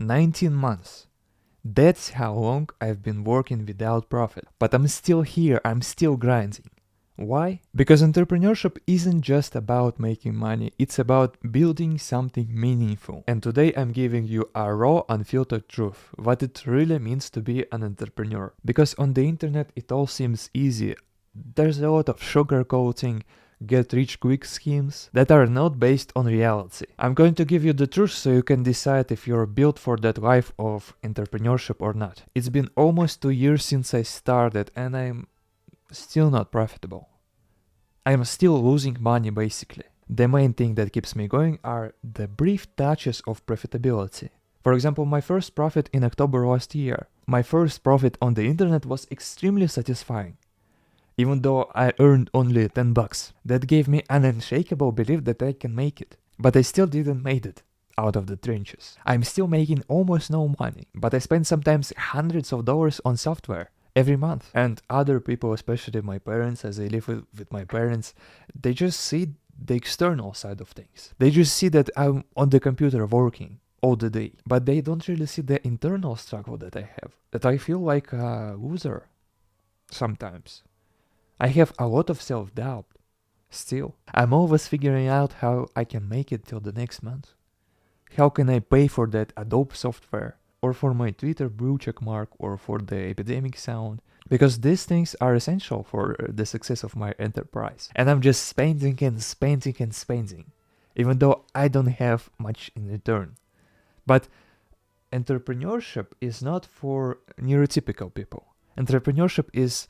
19 months. That's how long I've been working without profit. But I'm still here, I'm still grinding. Why? Because entrepreneurship isn't just about making money, it's about building something meaningful. And today I'm giving you a raw, unfiltered truth, what it really means to be an entrepreneur. Because on the internet it all seems easy. There's a lot of sugarcoating, get-rich-quick schemes that are not based on reality. I'm going to give you the truth so you can decide if you're built for that life of entrepreneurship or not. It's been almost 2 years since I started and I'm still not profitable. I'm still losing money basically. The main thing that keeps me going are the brief touches of profitability. For example, my first profit in October last year. My first profit on the internet was extremely satisfying. Even though I earned only $10, that gave me an unshakable belief that I can make it. But I still didn't make it out of the trenches. I'm still making almost no money, but I spend sometimes hundreds of dollars on software every month. And other people, especially my parents, as I live with my parents, they just see the external side of things. They just see that I'm on the computer working all the day, but they don't really see the internal struggle that I have, that I feel like a loser sometimes. I have a lot of self-doubt still. I'm always figuring out how I can make it till the next month. How can I pay for that Adobe software, or for my Twitter blue check mark, or for the epidemic sound? Because these things are essential for the success of my enterprise. And I'm just spending and spending and spending, even though I don't have much in return. But entrepreneurship is not for neurotypical people. Entrepreneurship is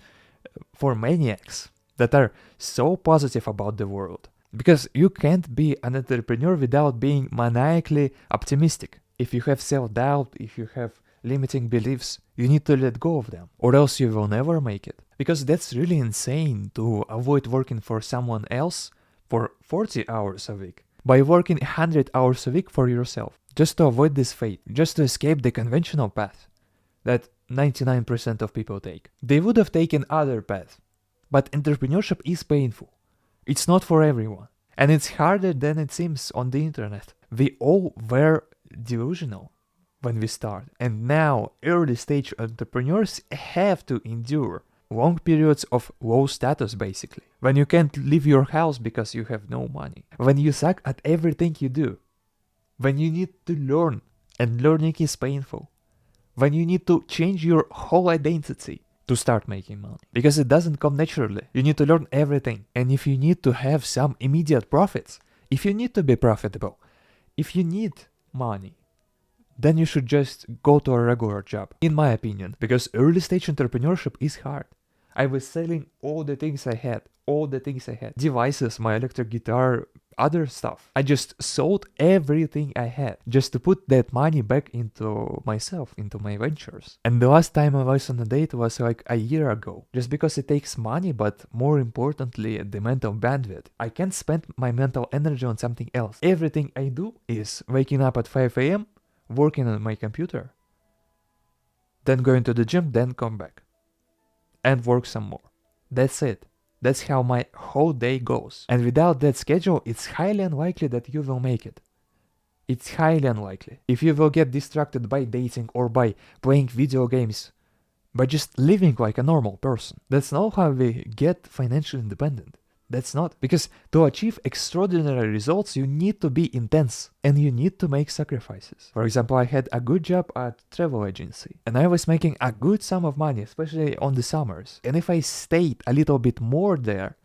for maniacs that are so positive about the world. Because you can't be an entrepreneur without being maniacally optimistic. If you have self-doubt, if you have limiting beliefs, you need to let go of them, or else you will never make it. Because that's really insane to avoid working for someone else for 40 hours a week by working 100 hours a week for yourself, just to avoid this fate, just to escape the conventional path that 99% of people take. They would have taken other paths, but entrepreneurship is painful. It's not for everyone, and it's harder than it seems on the internet. We all were delusional when we start, and now early stage entrepreneurs have to endure long periods of low status basically, when you can't leave your house because you have no money, when you suck at everything you do, when you need to learn and learning is painful, when you need to change your whole identity to start making money, because it doesn't come naturally. You need to learn everything, and if you need to have some immediate profits, if you need to be profitable, if you need money, then you should just go to a regular job, in my opinion, because early stage entrepreneurship is hard. I was selling all the things I had, devices, my electric guitar, other stuff. I just sold everything I had just to put that money back into myself, into my ventures. And the last time I was on a date was like a year ago, just because it takes money, but more importantly, the mental bandwidth. I can't spend my mental energy on something else. Everything I do is waking up at 5 a.m., working on my computer, then going to the gym, then come back and work some more. That's it. That's how my whole day goes. And without that schedule, it's highly unlikely that you will make it. It's highly unlikely. If you will get distracted by dating or by playing video games, by just living like a normal person. That's not how we get financially independent. That's not. Because to achieve extraordinary results, you need to be intense and you need to make sacrifices. For example, I had a good job at travel agency and I was making a good sum of money, especially on the summers. And if I stayed a little bit more there,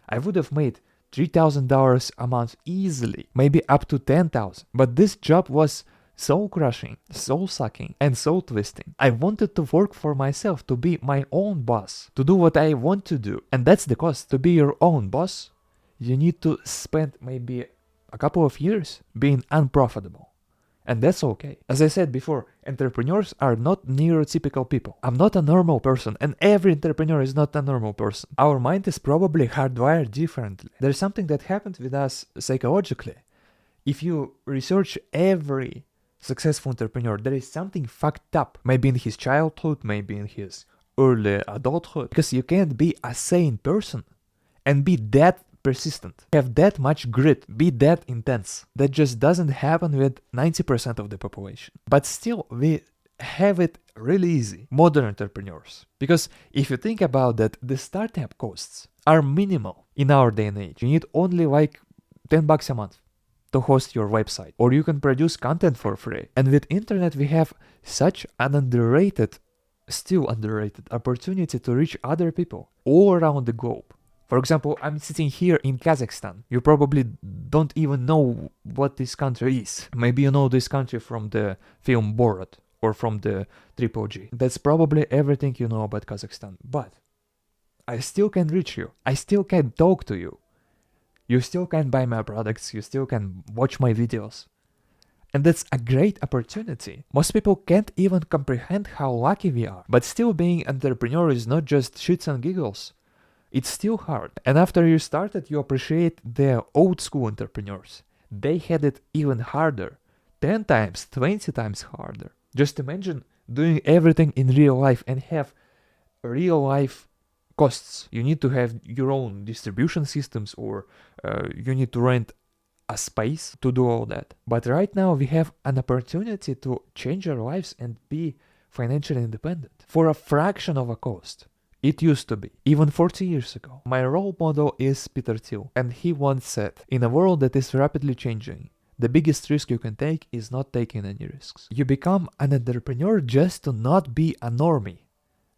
I would have made $3,000 a month easily, maybe up to $10,000. But this job was so crushing, so sucking, and so twisting. I wanted to work for myself, to be my own boss, to do what I want to do. And that's the cost. To be your own boss, you need to spend maybe a couple of years being unprofitable. And that's okay. As I said before, entrepreneurs are not neurotypical people. I'm not a normal person, and every entrepreneur is not a normal person. Our mind is probably hardwired differently. There's something that happens with us psychologically. If you research every successful entrepreneur, there is something fucked up, maybe in his childhood, maybe in his early adulthood, because you can't be a sane person and be that persistent, have that much grit, be that intense. That just doesn't happen with 90% of the population. But still, we have it really easy, modern entrepreneurs. Because if you think about that, the startup costs are minimal in our day and age. You need only like $10 a month to host your website, or you can produce content for free. And with internet, we have such an still underrated opportunity to reach other people all around the globe. For example, I'm sitting here in Kazakhstan. You probably don't even know what this country is. Maybe you know this country from the film Borat or from the Triple G. That's probably everything you know about Kazakhstan. But I still can reach you. I still can talk to you. You still can buy my products. You still can watch my videos. And that's a great opportunity. Most people can't even comprehend how lucky we are. But still, being an entrepreneur is not just shits and giggles. It's still hard. And after you started, you appreciate the old school entrepreneurs. They had it even harder. 10 times, 20 times harder. Just imagine doing everything in real life and have real life costs. You need to have your own distribution systems, or you need to rent a space to do all that. But right now we have an opportunity to change our lives and be financially independent for a fraction of a cost. It used to be, even 40 years ago. My role model is Peter Thiel, and he once said, in a world that is rapidly changing, the biggest risk you can take is not taking any risks. You become an entrepreneur just to not be a normie,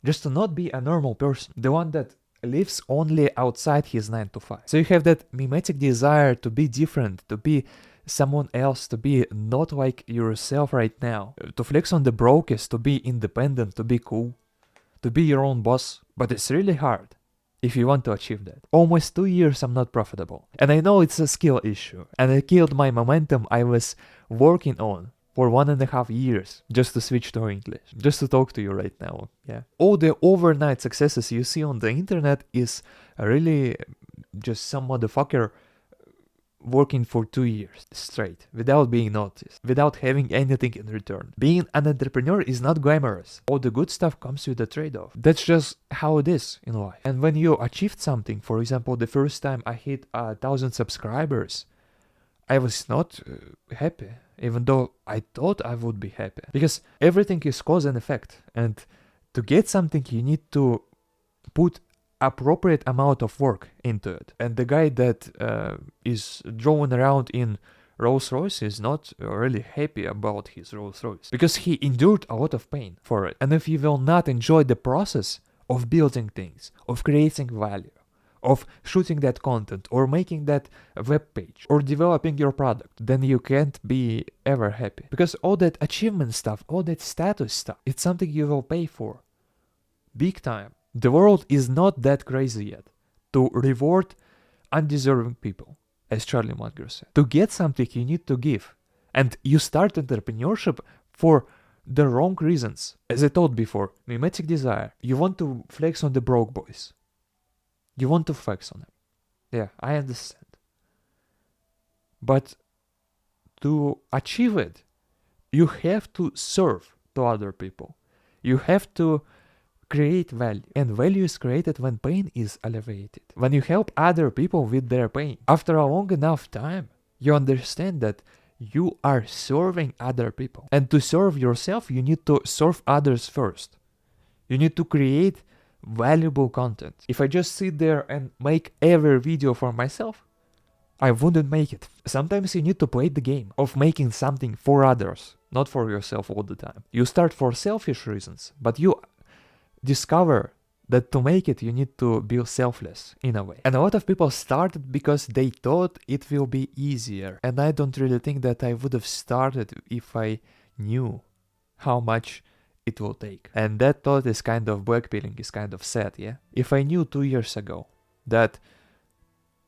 just to not be a normal person, the one that lives only outside his 9 to 5. So you have that mimetic desire to be different, to be someone else, to be not like yourself right now, to flex on the brokest, to be independent, to be cool, to be your own boss. But it's really hard if you want to achieve that. Almost 2 years I'm not profitable. And I know it's a skill issue. And I killed my momentum I was working on for 1.5 years just to switch to English, just to talk to you right now. Yeah. All the overnight successes you see on the internet is really just some motherfucker working for 2 years straight without being noticed, without having anything in return. Being an entrepreneur is not glamorous. All the good stuff comes with a trade-off. That's just how it is in life. And when you achieved something, for example, the first time I hit 1,000 subscribers, I was not happy, even though I thought I would be happy. Because everything is cause and effect. And to get something, you need to put appropriate amount of work into it. And the guy that is driving around in Rolls Royce is not really happy about his Rolls Royce, because he endured a lot of pain for it. And if you will not enjoy the process of building things, of creating value, of shooting that content, or making that web page, or developing your product, then you can't be ever happy. Because all that achievement stuff, all that status stuff, it's something you will pay for. Big time. The world is not that crazy yet to reward undeserving people, as Charlie Munger said. To get something, you need to give. And you start entrepreneurship for the wrong reasons. As I told before, mimetic desire. You want to flex on the broke boys. You want to flex on them. Yeah, I understand. But to achieve it, you have to serve to other people. You have to create value. And value is created when pain is alleviated. When you help other people with their pain. After a long enough time, you understand that you are serving other people. And to serve yourself, you need to serve others first. You need to create valuable content. If I just sit there and make every video for myself, I wouldn't make it. Sometimes you need to play the game of making something for others, not for yourself all the time. You start for selfish reasons, but you discover that to make it, you need to be selfless in a way. And a lot of people started because they thought it will be easier. And I don't really think that I would have started if I knew how much it will take. And that thought is kind of blackpilling, is kind of sad, yeah? If I knew 2 years ago that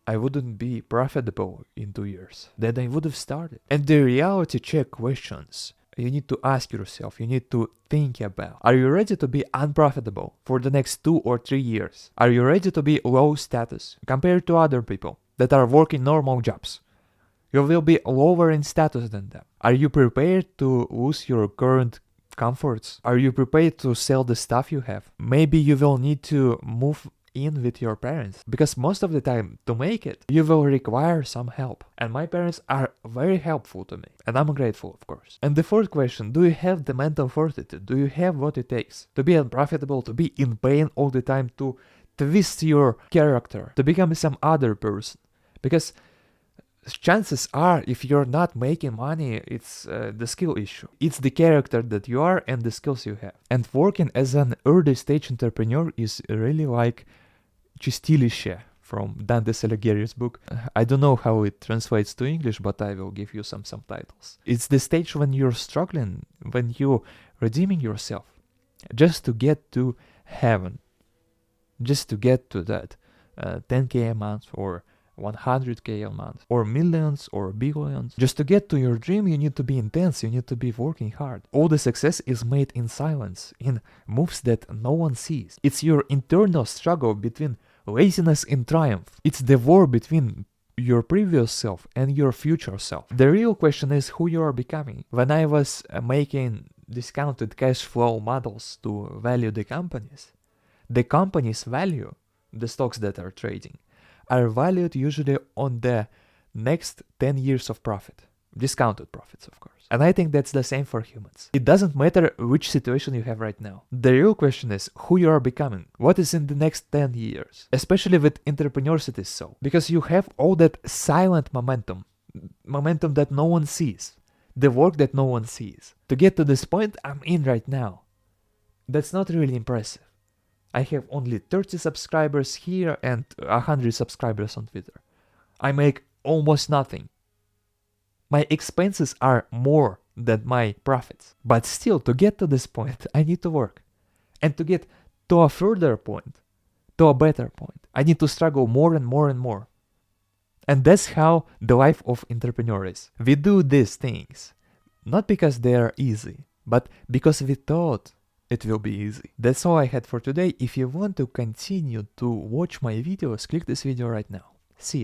I wouldn't be profitable in 2 years, then I would have started. And the reality check questions you need to ask yourself, you need to think about. Are you ready to be unprofitable for the next 2 or 3 years? Are you ready to be low status compared to other people that are working normal jobs? You will be lower in status than them. Are you prepared to lose your current comforts? Are you prepared to sell the stuff you have? Maybe you will need to move in with your parents, because most of the time to make it, you will require some help. And my parents are very helpful to me, and I'm grateful, of course. And the fourth question, do you have the mental fortitude? Do you have what it takes to be unprofitable, to be in pain all the time, to twist your character, to become some other person? Because chances are, if you're not making money, it's the skill issue. It's the character that you are and the skills you have. And working as an early stage entrepreneur is really like чистилище from Dante Alighieri's book. I don't know how it translates to English, but I will give you some subtitles. It's the stage when you're struggling, when you're redeeming yourself, just to get to heaven, just to get to that 10K a month or 100K a month, or millions or billions. Just to get to your dream, you need to be intense, you need to be working hard. All the success is made in silence, in moves that no one sees. It's your internal struggle between laziness and triumph. It's the war between your previous self and your future self. The real question is who you are becoming. When I was making discounted cash flow models to value the company's value, the stocks that are trading, are valued usually on the next 10 years of profit. Discounted profits, of course. And I think that's the same for humans. It doesn't matter which situation you have right now. The real question is who you are becoming. What is in the next 10 years? Especially with entrepreneurs it is so. Because you have all that silent momentum that no one sees. The work that no one sees. To get to this point I'm in right now, that's not really impressive. I have only 30 subscribers here and 100 subscribers on Twitter. I make almost nothing. My expenses are more than my profits. But still, to get to this point, I need to work. And to get to a further point, to a better point, I need to struggle more and more and more. And that's how the life of entrepreneur is. We do these things, not because they are easy, but because we thought it will be easy. That's all I had for today. If you want to continue to watch my videos, click this video right now. See ya.